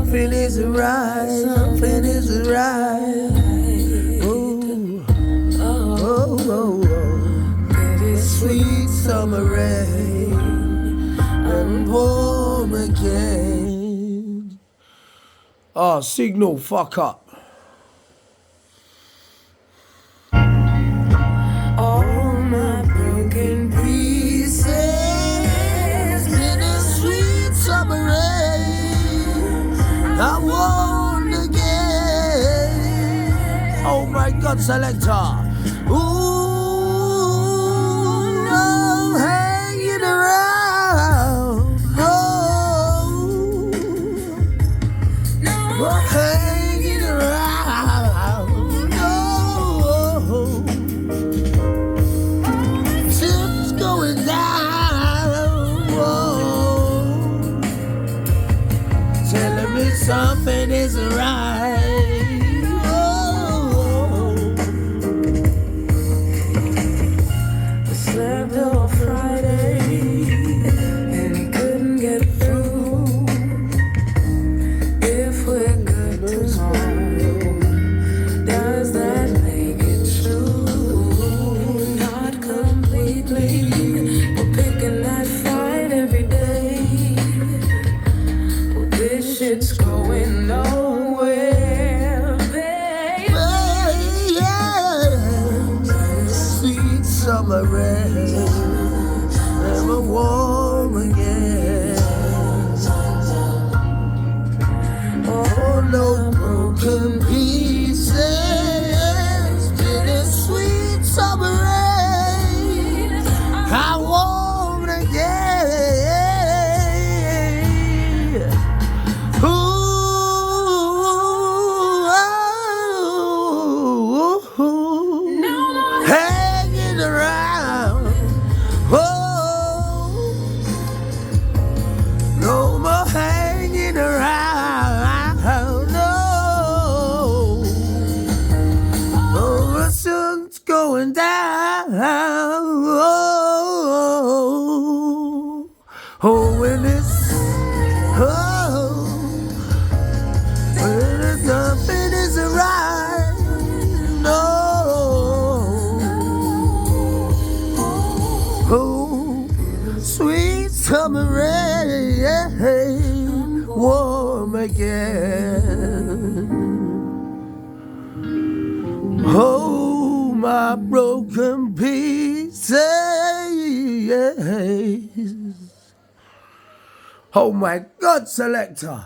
something isn't right, something isn't right. Ooh, oh, oh, oh. Sweet summer rain, I'm warm again. Oh, signal, fuck up. All my broken pieces in a sweet summer rain, I'm warm again. Oh my God, selector. Ooh. Hanging around, no, hanging around, no. Ship's going down, whoa. Telling me something isn't right. Slept on Friday and couldn't get through. If we're good tomorrow, does that make it true? Not completely. We're picking that fight every day. Well, this shit's going nowhere, babe. Sweet summer rain, I'm warm again. Oh, no broken pieces in a sweet summer rain, I'm warm again. Ooh, oh, no more hanging around. Oh, no more hanging around. No, oh, the sun's going down. Oh, when it's when nothing is right. No. Oh, sweet summer rain, warm again. Oh, my broken pieces. Oh my God, selector.